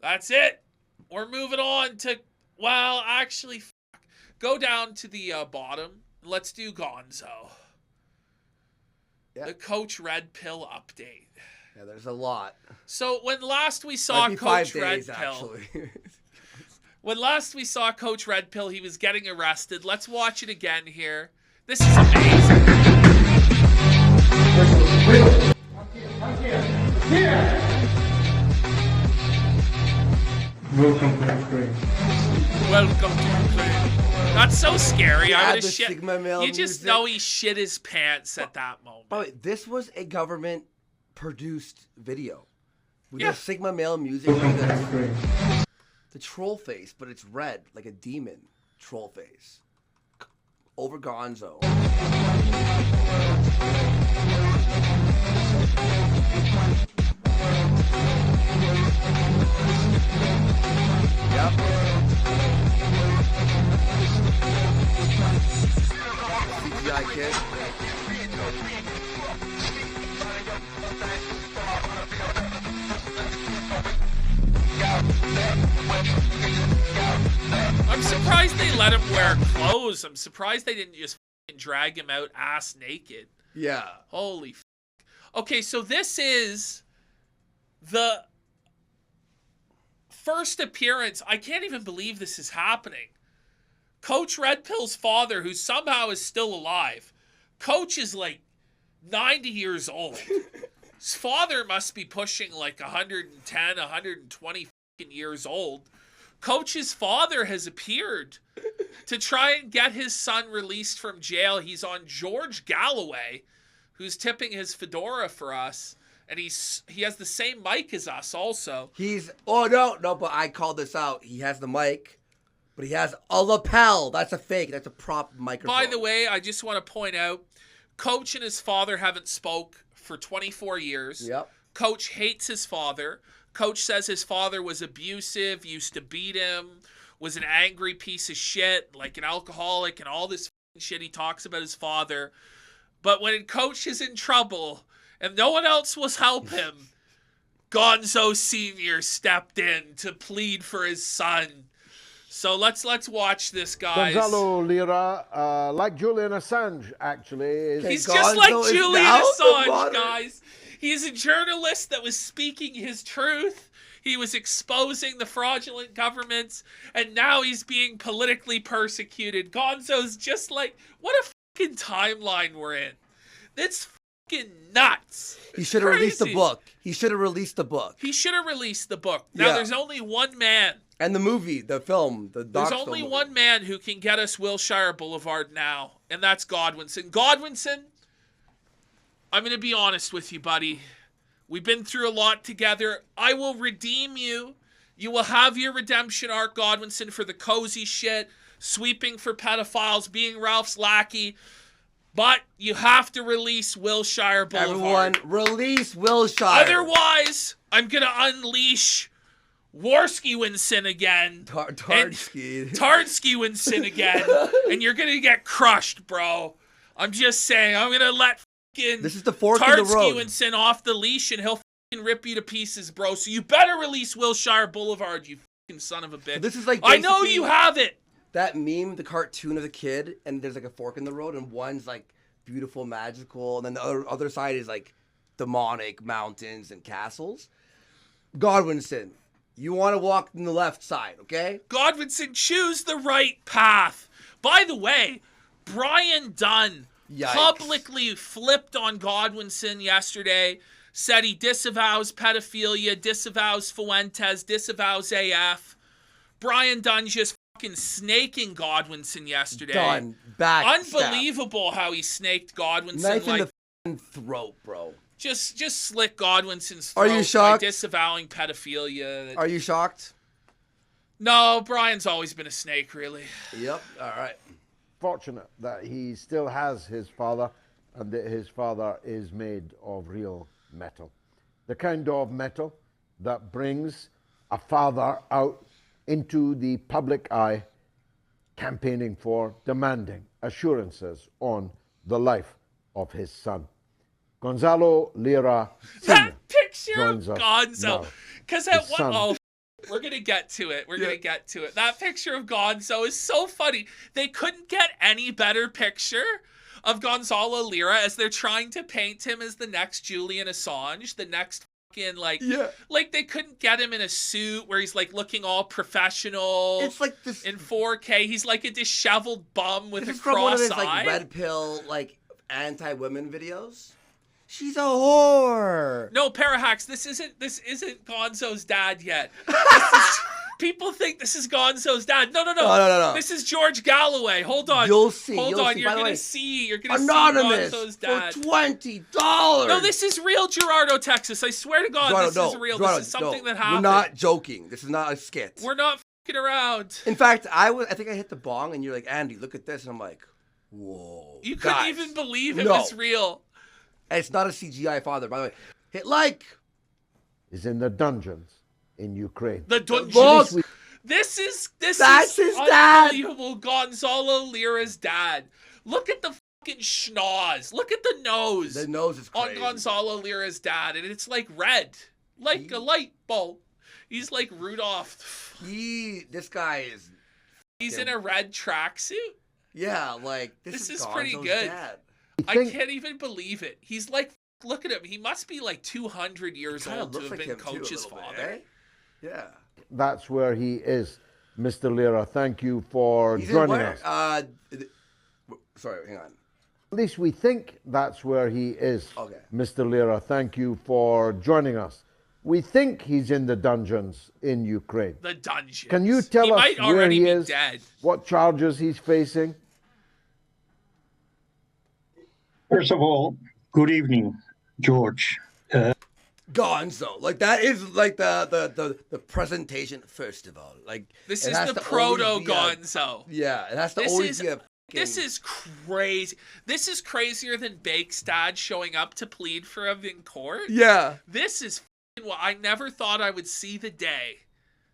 That's it. We're moving on to, well, actually, go down to the bottom. Let's do Gonzo. Yeah. The Coach Red Pill update. Yeah, there's a lot. So when last we saw Coach Red Pill, when last we saw Coach Red Pill, he was getting arrested. Let's watch it again here. This is amazing. Welcome to Ukraine. Welcome to Ukraine. That's so scary. I would have shit. You just know he shit his pants at that moment. By the way, this was a government-produced video with the Sigma male music. The troll face, but it's red, like a demon troll face. Over Gonzo. Yep. CGI kid. I'm surprised they let him wear clothes. I'm surprised they didn't just drag him out ass naked. Yeah. Holy f***. Okay, so this is the first appearance. I can't even believe this is happening. Coach Red Pill's father, who somehow is still alive. Coach is like 90 years old. His father must be pushing like 110, 120 years old. Coach's father has appeared to try and get his son released from jail. He's on George Galloway, who's tipping his fedora for us. And he has the same mic as us also. But I called this out. He has the mic, but he has a lapel. That's a fake. That's a prop microphone. By the way, I just want to point out, Coach and his father haven't spoke for 24 years. Yep. Coach hates his father. Coach says his father was abusive, used to beat him, was an angry piece of shit, like an alcoholic, and all this shit he talks about his father. But when Coach is in trouble and no one else will help him, Gonzo Sr. stepped in to plead for his son. So let's watch this, guys. Gonzalo Lira, like Julian Assange, actually. He's just like Julian Assange, guys. He's a journalist that was speaking his truth. He was exposing the fraudulent governments, and now he's being politically persecuted. Gonzo's just like, what a fucking timeline we're in. That's fucking nuts. He should have released the book. He should have released the book. He should have released the book. Now, there's only one man. And the movie, the film, There's only one man who can get us Wilshire Boulevard now, and that's Godwinson. Godwinson, I'm going to be honest with you, buddy. We've been through a lot together. I will redeem you. You will have your redemption arc, Godwinson, for the cozy shit, sweeping for pedophiles, being Ralph's lackey. But you have to release Wilshire Boulevard. Everyone, release Wilshire. Otherwise, I'm going to unleash Warskiwinson again. Tardskiwinson again. And you're going to get crushed, bro. I'm just saying. I'm going to let this is the fork in the road. Tardskiwinson off the leash, and he'll rip you to pieces, bro. So you better release Wilshire Boulevard, you son of a bitch. So this is like I know you have it. That meme, the cartoon of the kid, and there's like a fork in the road, and one's like beautiful, magical, and then the other side is like demonic mountains and castles. Godwinson, you want to walk in the left side, okay? Godwinson, choose the right path. By the way, Brian Dunn publicly flipped on Godwinson yesterday, said he disavows pedophilia, disavows Fuentes, disavows AF. Brian Dunn just fucking snaking Godwinson yesterday. Done. Back. Unbelievable how he snaked Godwinson. Knife in the throat, bro. Just slit Godwinson's throat. Are you shocked? By disavowing pedophilia. Are you shocked? No, Brian's always been a snake, really. Yep. All right. Fortunate that he still has his father, and that his father is made of real metal. The kind of metal that brings a father out into the public eye, campaigning for, demanding assurances on the life of his son. Gonzalo Lira Sr. That picture of Gonzo. Because at one, We're going to get to it. We're going to get to it. That picture of Gonzo is so funny. They couldn't get any better picture of Gonzalo Lira as they're trying to paint him as the next Julian Assange, the next fucking, like they couldn't get him in a suit where he's like looking all professional. It's like this in 4K. He's like a disheveled bum with a from one of cross his, eye. like, red pill, like, anti-women videos. She's a whore. No, Parahax, this isn't Gonzo's dad yet. People think this is Gonzo's dad. No. This is George Galloway. Hold on. You'll see. Hold on. You're gonna see Gonzo's dad. For $20. No, this is real Gerardo, Texas. I swear to God, this is real. This is something that happened. We're not joking. This is not a skit. We're not fucking around. In fact, I think I hit the bong, and you're like, Andy, look at this, and I'm like, whoa. You couldn't even believe it was real. And it's not a CGI father, by the way. Hit like. Is in the dungeons in Ukraine. The dungeons. This is his unbelievable Gonzalo Lira's dad. Look at the fucking schnoz. Look at the nose. The nose is crazy. On Gonzalo Lira's dad, and it's like red, like a light bulb. He's like Rudolph. This guy is. He's in a red tracksuit. Yeah, like this is pretty good. Dad. I can't even believe it. He's like, look at him. He must be like 200 years old to have been Coach's father. Yeah. That's where he is, Mr. Lira. Thank you for joining us. Sorry, hang on. At least we think that's where he is, Mr. Lira. Thank you for joining us. We think he's in the dungeons in Ukraine. The dungeons. Can you tell us where he is, dead. what charges he's facing? First of all, good evening, George. Gonzo, like that is like the presentation. First of all, like this is the proto Gonzo. Yeah, it has to always be a. This is crazy. This is crazier than Bake's dad showing up to plead for him in court. Yeah, this is. Well, I never thought I would see the day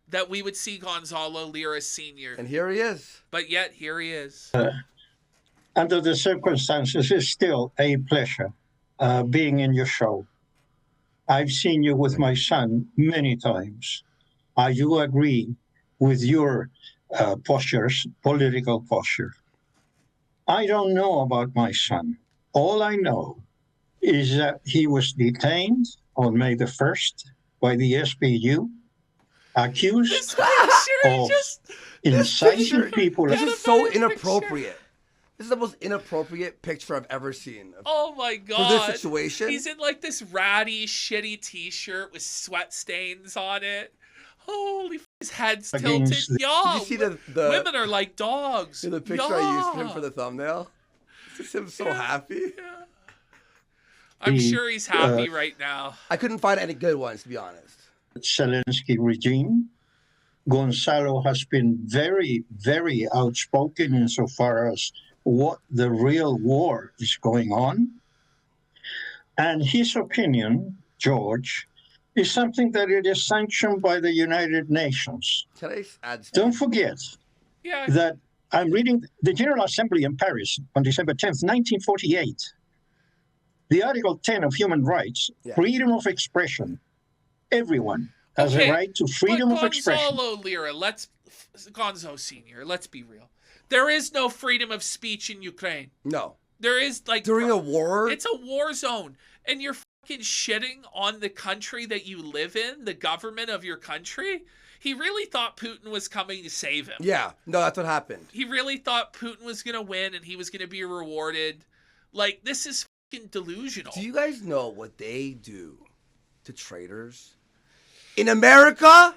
that we would see Gonzalo Lira Sr. And here he is. But yet here he is. Under the circumstances, it's still a pleasure being in your show. I've seen you with my son many times. I do agree with your political posture. I don't know about my son. All I know is that he was detained on May the 1st by the SBU, accused of inciting people. This is so inappropriate. This is the most inappropriate picture I've ever seen. Oh my God. For this situation. He's in like this ratty, shitty t-shirt with sweat stains on it. Holy, his head's tilted. Did you see the women are like dogs. The picture I used of him for the thumbnail? Is him so happy? Yeah. I'm sure he's happy right now. I couldn't find any good ones, to be honest. Zelensky regime. Gonzalo has been very, very outspoken insofar as what the real war is going on. And his opinion, George, is something that it is sanctioned by the United Nations. Can I add Don't forget that I'm reading the General Assembly in Paris on December 10th, 1948. The Article 10 of Human Rights, freedom of expression. Everyone has a right to freedom of expression. Gonzalo Lira, Gonzo Sr., let's be real. There is no freedom of speech in Ukraine. No. There is, like... During a war? It's a war zone. And you're fucking shitting on the country that you live in, the government of your country? He really thought Putin was coming to save him. Yeah. No, that's what happened. He really thought Putin was going to win and he was going to be rewarded. Like, this is fucking delusional. Do you guys know what they do to traitors? In America?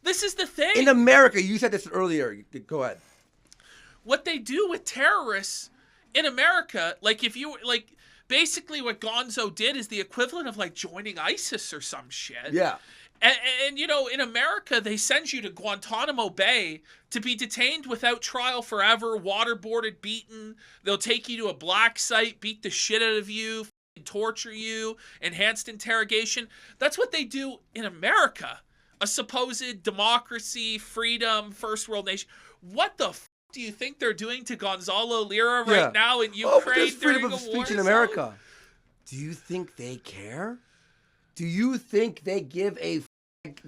This is the thing. In America. You said this earlier. Go ahead. What they do with terrorists in America, like if you, like, basically what Gonzo did is the equivalent of like joining ISIS or some shit. Yeah. And you know, in America, they send you to Guantanamo Bay to be detained without trial forever, waterboarded, beaten. They'll take you to a black site, beat the shit out of you, torture you, enhanced interrogation. That's what they do in America. A supposed democracy, freedom, first world nation. What the f do you think they're doing to Gonzalo Lira right now in Ukraine? But there's freedom of speech in America. Do you think they care? Do you think they give a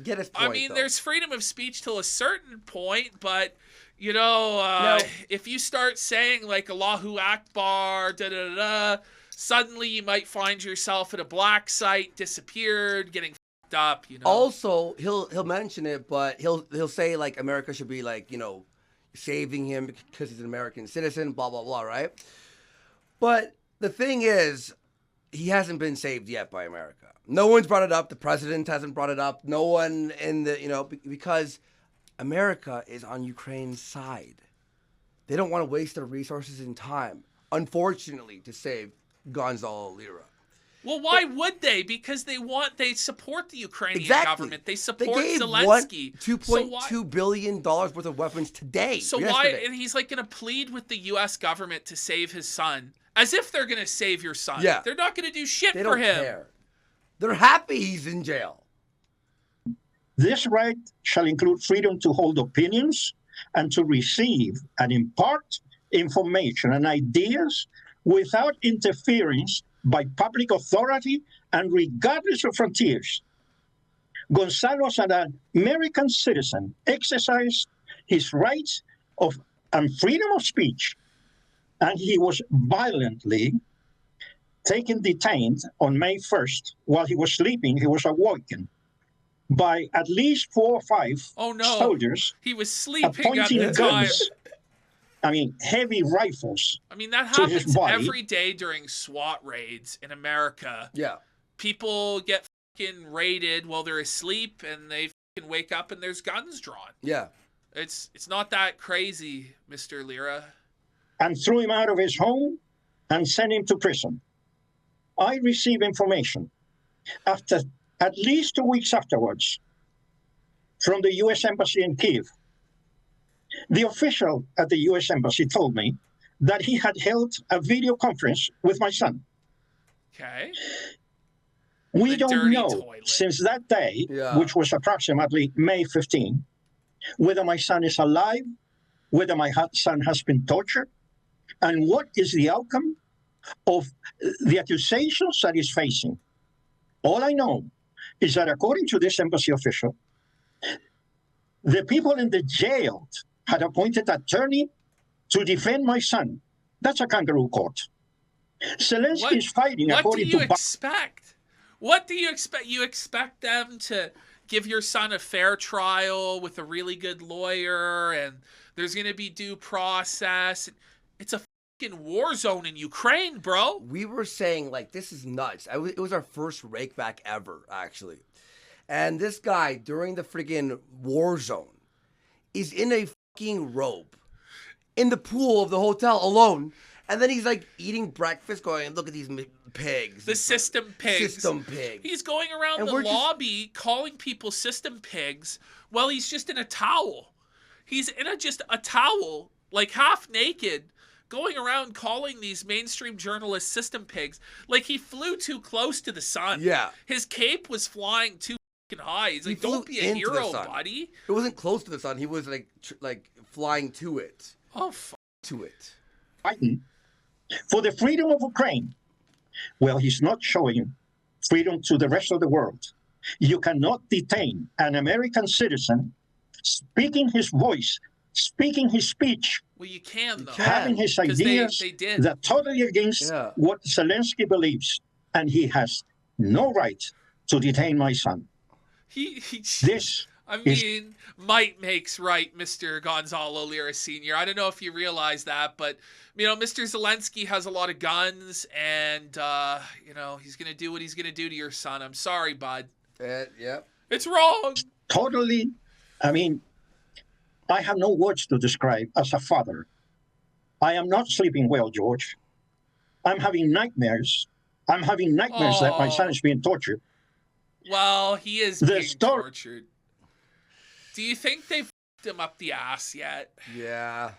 get his point. I mean, though. there's freedom of speech till a certain point, but you know, No. if you start saying like Allahu Akbar, da da da, da, suddenly you might find yourself at a black site, disappeared, getting fucked up. You know. Also, he'll mention it, but he'll say like America should be like, you know, saving him because he's an American citizen, blah blah blah, right? But the thing is, he hasn't been saved yet by America. No one's brought it up. The president hasn't brought it up. No one in the, you know, because America is on Ukraine's side. They don't want to waste their resources and time, unfortunately, to save Gonzo Lira. Well, why would they? Because they support the Ukrainian Exactly. government. They support They gave Zelensky. $2.2 billion worth of weapons today. So yesterday. why? And he's like going to plead with the U.S. government to save his son, as if they're going to save your son. Yeah. They're not going to do shit They for don't him. care. They're happy he's in jail. This right shall include freedom to hold opinions and to receive and impart information and ideas without interference by public authority and regardless of frontiers. Gonzalo, as an American citizen, exercised his rights of and freedom of speech, and he was violently detained on May 1st. While he was sleeping, he was awoken by at least 4 or 5 soldiers. He was sleeping at pointing the time. guns, I mean, heavy rifles. I mean, that to his happens body. every day during SWAT raids in America. Yeah. People get fucking raided while they're asleep, and they fucking wake up and there's guns drawn. Yeah. It's not that crazy, Mr. Lira. And threw him out of his home and sent him to prison. I received information after at least 2 weeks afterwards from the U.S. Embassy in Kiev. The official at the U.S. Embassy told me that he had held a video conference with my son. Okay. We The don't dirty know toilet. since that day, Yeah. which was approximately May 15, whether my son is alive, whether my son has been tortured, and what is the outcome of the accusations that he's facing. All I know is that according to this embassy official, the people in the jail had appointed an attorney to defend my son. That's a kangaroo court. Zelensky is fighting What do according you to expect? What do you expect? You expect them to give your son a fair trial with a really good lawyer, and there's going to be due process. It's a fucking war zone in Ukraine, bro. We were saying, like, this is nuts. It was our first rake back ever, actually. And this guy, during the friggin' war zone, is in a fucking robe in the pool of the hotel alone. And then he's, like, eating breakfast, going, look at these pigs. The system pigs. System pigs. He's going around And the we're just- lobby calling people system pigs while he's just in a towel. He's in just a towel, like half naked, going around calling these mainstream journalists system pigs. Like he flew too close to the sun. Yeah. His cape was flying too fucking high. He's like, He flew don't be a into the hero, sun. buddy. It wasn't close to the sun. He was, like flying to it. Oh, fuck. To it. Biden for the freedom of Ukraine. Well, he's not showing freedom to the rest of the world. You cannot detain an American citizen speaking his voice, speaking his speech, Well, you can, though. can. having his 'Cause ideas they did. that totally against Yeah. what Zelensky believes. And he has no right to detain my son. He This I is- mean, might makes right, Mr. Gonzalo Lira Sr. I don't know if you realize that, but, you know, Mr. Zelensky has a lot of guns, and, you know, he's going to do what he's going to do to your son. I'm sorry, bud. Yep. It's wrong. totally, I mean, I have no words to describe as a father. I am not sleeping well, George. I'm having nightmares. I'm having nightmares that my son is being tortured. Well, he is The being story- tortured. Do you think they've f***ed him up the ass yet? Yeah.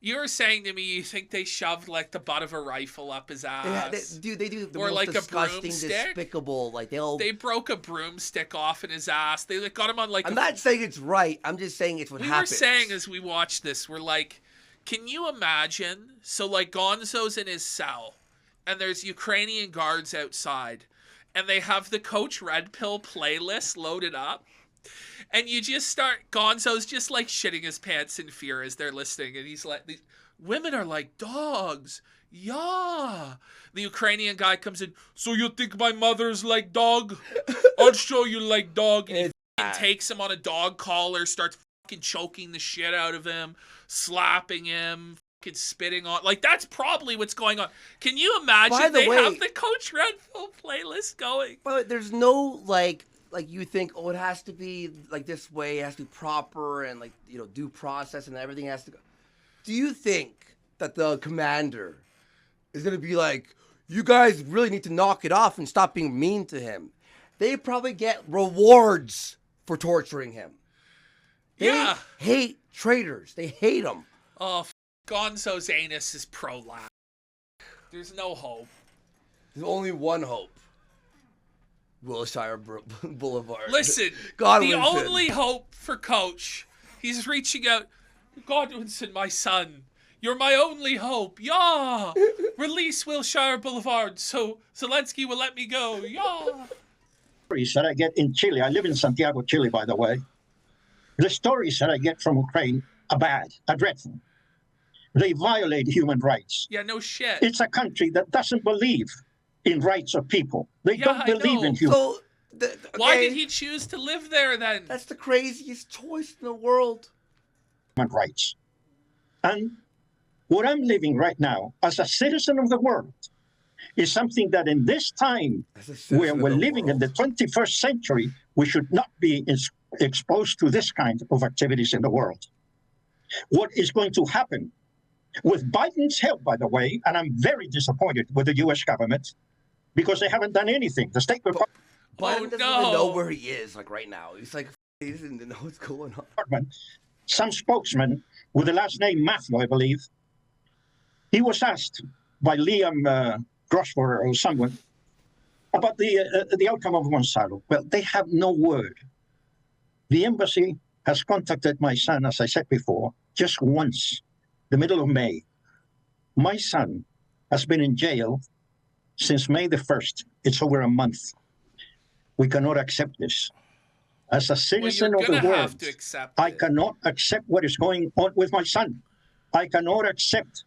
You were saying to me you think they shoved, like, the butt of a rifle up his ass. They do the Or most like a disgusting, broomstick? despicable. Like They broke a broomstick off in his ass. They like, got him on, like, I'm not saying it's right. I'm just saying it's what we happens. were saying as we watched this, we're like, can you imagine? So, like, Gonzo's in his cell, and there's Ukrainian guards outside, and they have the Coach Red Pill playlist loaded up, And you just start, Gonzo's just like shitting his pants in fear as they're listening. And he's like, women are like dogs. Yeah. The Ukrainian guy comes in, so you think my mother's like dog? I'll show you like dog. And he fucking takes him on a dog collar, starts fucking choking the shit out of him, slapping him, fucking spitting on. Like, that's probably what's going on. Can you imagine have the Coach Red Pill playlist going? But there's no, like you think, oh, it has to be like this way, it has to be proper and like, you know, due process and everything has to go. Do you think that the commander is going to be like, you guys really need to knock it off and stop being mean to him? They probably get rewards for torturing him. They hate traitors. They hate them. Oh, Gonzo's anus is pro-lab. There's no hope. There's only one hope. Wilshire Boulevard. Listen, Godwinson. The only hope for Coach, he's reaching out. Godwinson, my son, you're my only hope. Yeah. Release Wilshire Boulevard so Zelensky will let me go. Yeah. Stories that I get in Chile. I live in Santiago, Chile, by the way. The stories that I get from Ukraine are bad, are dreadful. They violate human rights. Yeah, no shit. It's a country that doesn't believe in rights of people. They don't believe in human. So, why did he choose to live there then? That's the craziest choice in the world. Rights. And what I'm living right now as a citizen of the world is something that in this time where we're living in the 21st century, we should not be exposed to this kind of activities in the world. What is going to happen with Biden's help, by the way, and I'm very disappointed with the U.S. government because they haven't done anything. The State Department. Biden doesn't even know where he is, like right now. He's like, he doesn't know what's going on. Some spokesman with the last name Matthew, I believe, he was asked by Liam Grossford or someone about the outcome of Gonzalo. Well, they have no word. The embassy has contacted my son, as I said before, just once, the middle of May. My son has been in jail since May the 1st. It's over a month. We cannot accept this. As a citizen of the world, I cannot accept what is going on with my son. I cannot accept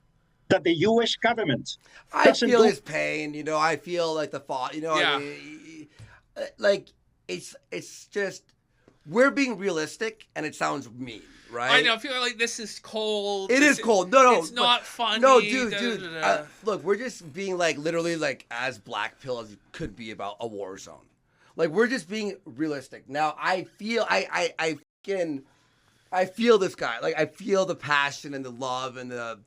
that the U.S. government I feel his pain, you know. I feel like the thought, you know. Yeah. I mean, like it's just we're being realistic, and it sounds mean, right? I know. I feel like this is cold. It is cold. No, it's not funny. No, dude. Look, we're just being like literally like as black pill as it could be about a war zone. Like we're just being realistic. Now I feel I feel this guy. Like I feel the passion and the love and the,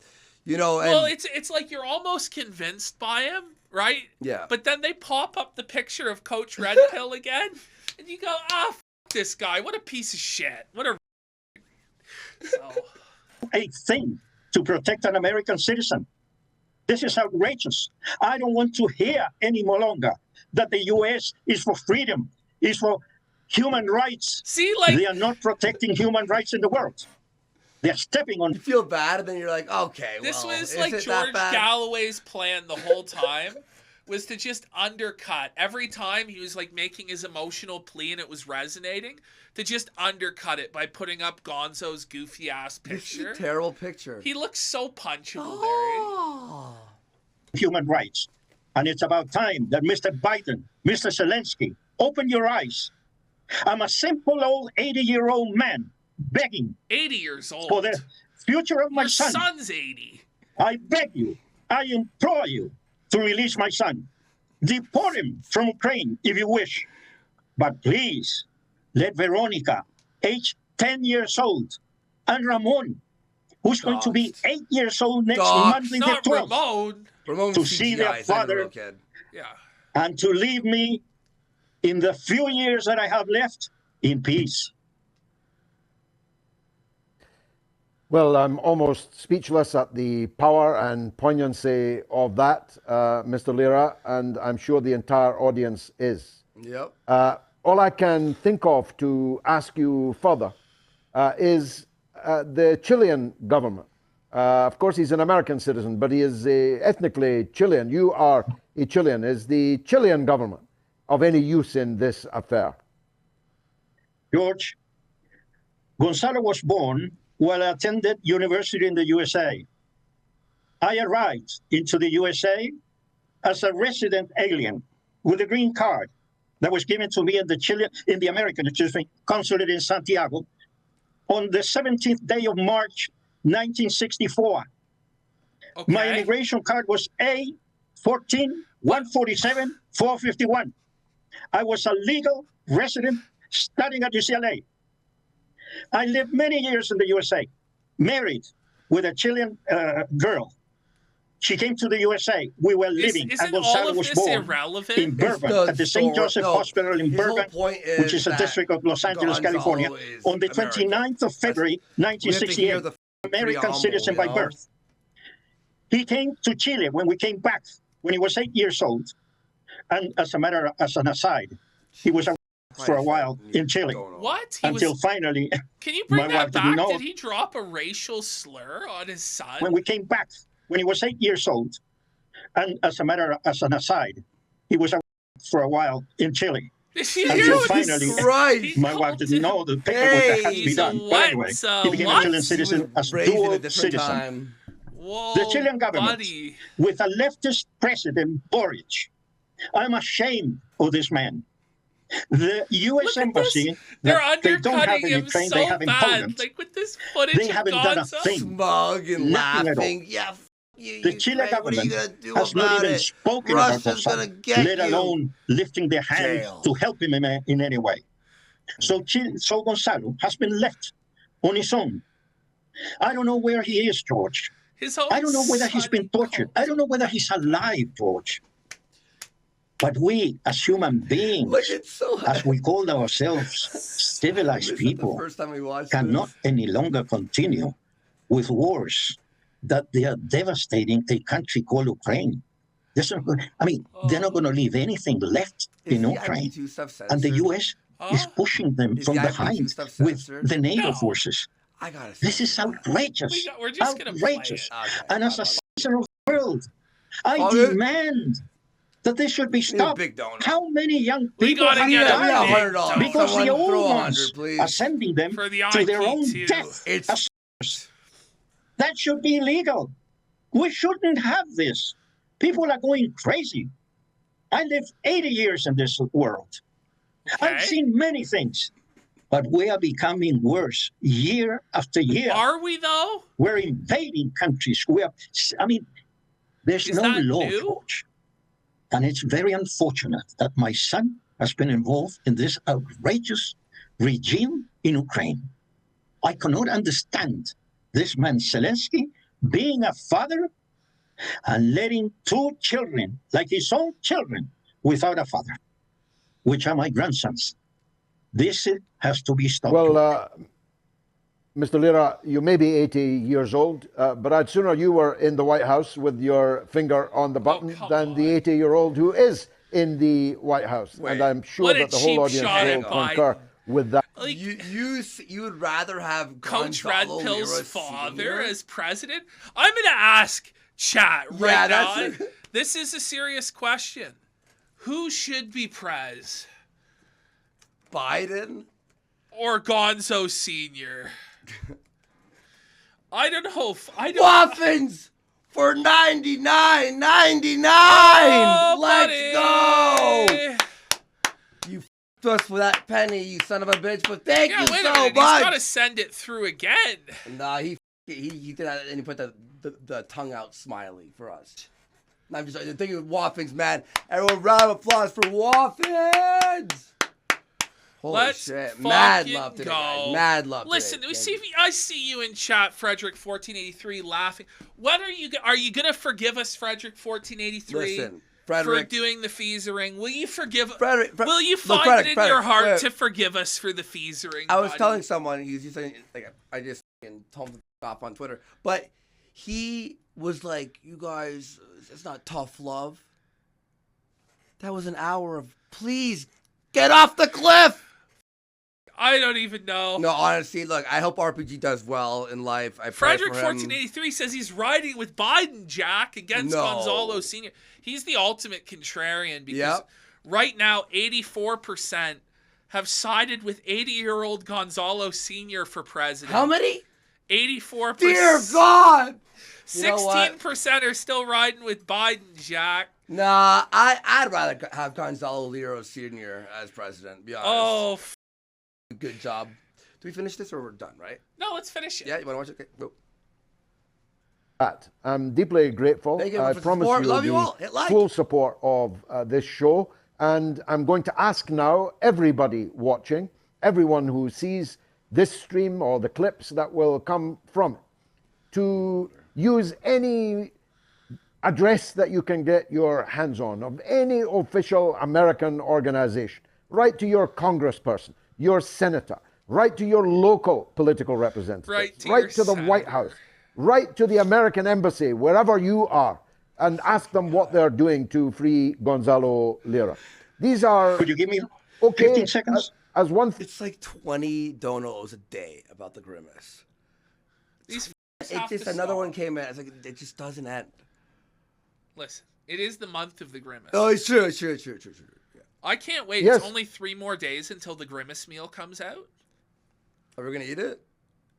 you know. And, well, it's like you're almost convinced by him, right? Yeah. But then they pop up the picture of Coach Red Pill again, and you go, f this guy. What a piece of shit. What a. So. A thing to protect an American citizen. This is outrageous. I don't want to hear any more longer that the U.S. is for freedom, is for human rights. See, like they are not protecting human rights in the world. They're stepping on. You feel bad, and then you're like, okay, this well, was like George Galloway's plan the whole time. Was to just undercut every time he was like making his emotional plea and it was resonating, to just undercut it by putting up Gonzo's goofy ass picture. This is a terrible picture. He looks so punchable Human rights. And it's about time that Mr. Biden, Mr. Zelensky, open your eyes. I'm a simple old 80-year-old man begging 80 years old for the future of my son. Your son's 80. I beg you, I implore you to release my son. Deport him from Ukraine if you wish. But please, let Veronica, age 10 years old, and Ramon, who's going to be 8 years old next Monday the 12th, to see their father and to leave me in the few years that I have left in peace. Well, I'm almost speechless at the power and poignancy of that, Mr. Lira, and I'm sure the entire audience is. Yep. All I can think of to ask you further is the Chilean government. Of course, he's an American citizen, but he is ethnically Chilean. You are a Chilean. Is the Chilean government of any use in this affair? George, Gonzalo was born while I attended university in the USA. I arrived into the USA as a resident alien with a green card that was given to me in the American consulate in Santiago on the 17th day of March, 1964. Okay. My immigration card was A14-147-451. I was a legal resident studying at UCLA. I lived many years in the USA, married with a Chilean girl. She came to the USA. We were living, and Gonzalo was born irrelevant? in Burbank at the St. Joseph Hospital in Burbank, which is a district of Los Angeles, California, on the 29th of February, 1968, American citizen by birth. He came to Chile when we came back, when he was 8 years old. And as an aside, he was for a while in Chile. What? Until finally, can you bring my that wife back? didn't know. Did he drop a racial slur on his son? When we came back, when he was 8 years old, and as an aside, he was for a while in Chile. Until finally, my wife didn't know the paperwork that had to be done. But anyway, he became a Chilean citizen as dual citizen. Whoa, the Chilean government, with a leftist president, Boric. I'm ashamed of this man. The U.S. Embassy, they're they don't have undercutting any him train so they have in bad. Poland. Like with this footage, they haven't done a thing. Smug and Nothing laughing. Yeah, the Chile government has not even spoken about Gonzalo, let alone lifting their hand to help him in any way. So Gonzalo has been left on his own. I don't know where he is, George. I don't know whether he's been tortured. I don't know whether he's alive, George. But we, as human beings, as we call ourselves civilized people, cannot any longer continue with wars that they are devastating a country called Ukraine. They're not going to leave anything left in Ukraine. And the U.S. is pushing them from behind with the NATO forces. This is outrageous. We're just outrageous. And as a citizen of the world, I demand that this should be stopped. How many young people have died because the old ones are sending them to their own death? That should be illegal. We shouldn't have this. People are going crazy. I lived 80 years in this world. I've seen many things. But we are becoming worse year after year. Are we, though? We're invading countries. There's no law, George. And it's very unfortunate that my son has been involved in this outrageous regime in Ukraine. I cannot understand this man, Zelensky, being a father and letting two children, like his own children, without a father, which are my grandsons. This has to be stopped. Well, Mr. Lira, you may be 80 years old, but I'd sooner you were in the White House with your finger on the button than the 80-year-old who is in the White House. And I'm sure that the whole audience will concur with that. Like, you would rather have Coach Red Pill's father as president? I'm going to ask chat right now. This is a serious question. Who should be prez? Biden? Or Gonzo Sr.? I don't know. Waffins for $99.99. Let's go. You f***ed us for that penny, you son of a bitch. But thank you so much. He's got to send it through again. Nah, he did that, and he put the tongue out smiley for us. I'm just thinking of Waffins, man. Everyone, round of applause for Waffins. Holy shit. Mad love today, guys. Mad love today. Listen, I see you in chat, Frederick1483, laughing. When are you going to forgive us, Frederick1483? Listen, Frederick, for doing the feasering? Will you forgive will you find it in your heart to forgive us for the feasering? I was telling someone, he's saying, like, I just told him off on Twitter, but he was like, you guys, it's not tough love. That was an hour of, please get off the cliff. I don't even know. No, honestly, look, I hope RPG does well in life. I pray for him. Frederick1483 says he's riding with Biden, Jack, against Gonzalo Sr. He's the ultimate contrarian because right now, 84% have sided with 80-year-old Gonzalo Sr. for president. How many? 84%. Dear God! 16% are still riding with Biden, Jack. Nah, I'd rather have Gonzalo Lira Sr. as president, be honest. Oh, good job. Do we finish this or we're done, right? no, let's finish it. Yeah, you want to watch it? Okay, go. I'm deeply grateful. Thank you I for promise support. you Love you the all. Hit like. full support of this show. And I'm going to ask now everybody watching, everyone who sees this stream or the clips that will come from it, to use any address that you can get your hands on of any official American organization. Write to your congressperson, your senator, write to your local political representative, Write to write your to the White senator. House, write to the American embassy, wherever you are, and ask them what they're doing to free Gonzalo Lira. These are Could you give me okay 15 seconds? as one. It's like 20 donos a day about the Grimace. These It have just to another stop. one came in. It's like it just doesn't end. Listen, it is the month of the Grimace. Oh, it's true. Yeah. I can't wait. Yes. It's only 3 more days until the Grimace meal comes out. Are we gonna eat it?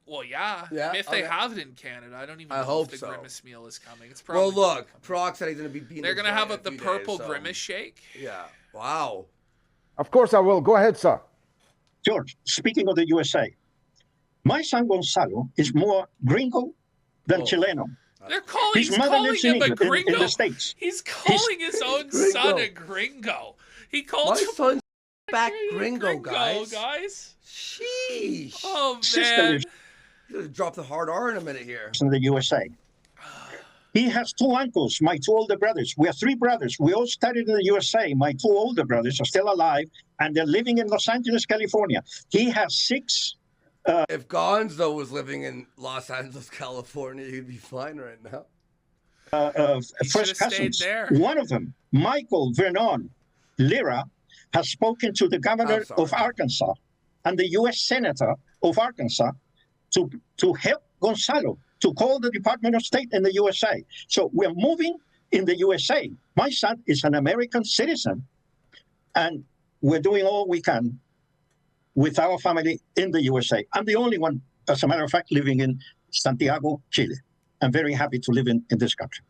Well, yeah. Yeah, I mean, if they okay. have it in Canada, I don't even I know hope if the so. Grimace meal is coming. It's probably Well, not look, coming. Proc said he's gonna be beating. They're this gonna have guy in the few purple days, so- Grimace shake. Yeah. Wow. Of course I will. Go ahead, sir. George, speaking of the USA, my son Gonzalo is more gringo than Oh. Chileno. He's His mother calling lives in him a England, in gringo. the States. He's calling his own son Gringo. a gringo. He My calls him son's back a gringo, guys. Sheesh. Oh, Sister man. lives You gotta drop the hard R in a minute here. in the USA. He has 2 uncles, my 2 older brothers. We are 3 brothers. We all studied in the USA. My 2 older brothers are still alive, and they're living in Los Angeles, California. He has 6. If Gonzo was living in Los Angeles, California, he'd be fine right now. He First should've stayed cousins. there. One of them, Michael Vernon Lira, has spoken to the governor of Arkansas and the U.S. Senator of Arkansas to help Gonzalo, to call the Department of State in the USA. So we're moving in the USA. My son is an American citizen, and we're doing all we can with our family in the USA. I'm the only one, as a matter of fact, living in Santiago, Chile. I'm very happy to live in this country.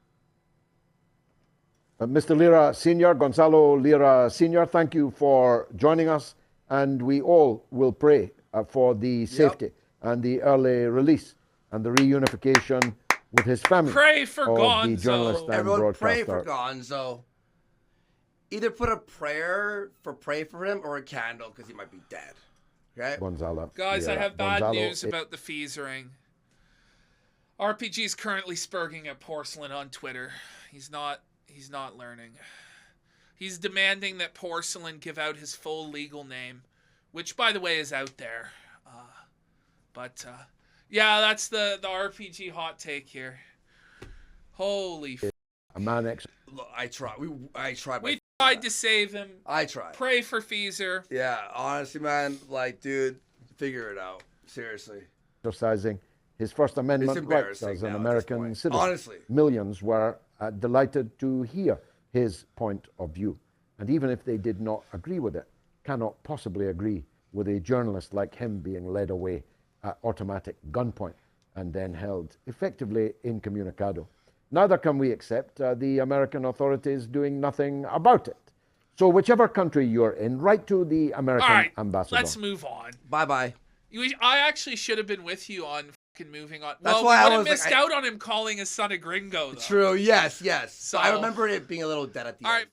Mr. Lira Sr., Gonzalo Lira Sr., thank you for joining us, and we all will pray for the safety and the early release and the reunification with his family. Pray for of Gonzo. the journalist and Everyone pray broadcaster. for Gonzo. Either put a prayer for pray for him or a candle because he might be dead. Okay? Gonzalo. Guys, I Lira. have bad Gonzalo news about the fees ring. RPG is currently spurging at Porcelain on Twitter. He's not learning. He's demanding that Porcelain give out his full legal name, which, by the way, is out there. Yeah, that's the RPG hot take here. Holy A man ex. Look, I tried. I tried. We tried to save him. I tried. Pray for Feezer. Yeah, honestly, man, like, dude, figure it out. Seriously. Exercising his First Amendment rights embarrassing as now an at this American point. citizen. Honestly. Millions were delighted to hear his point of view. And even if they did not agree with it, cannot possibly agree with a journalist like him being led away at automatic gunpoint and then held effectively incommunicado. Neither can we accept the American authorities doing nothing about it. So whichever country you're in, write to the American All right, ambassador. let's move on. Bye-bye. I actually should have been with you on fucking moving on. That's Well, why I we would have was like, missed out on him calling his son a gringo, though. True, yes. So- I remember it being a little dead at the All end. right.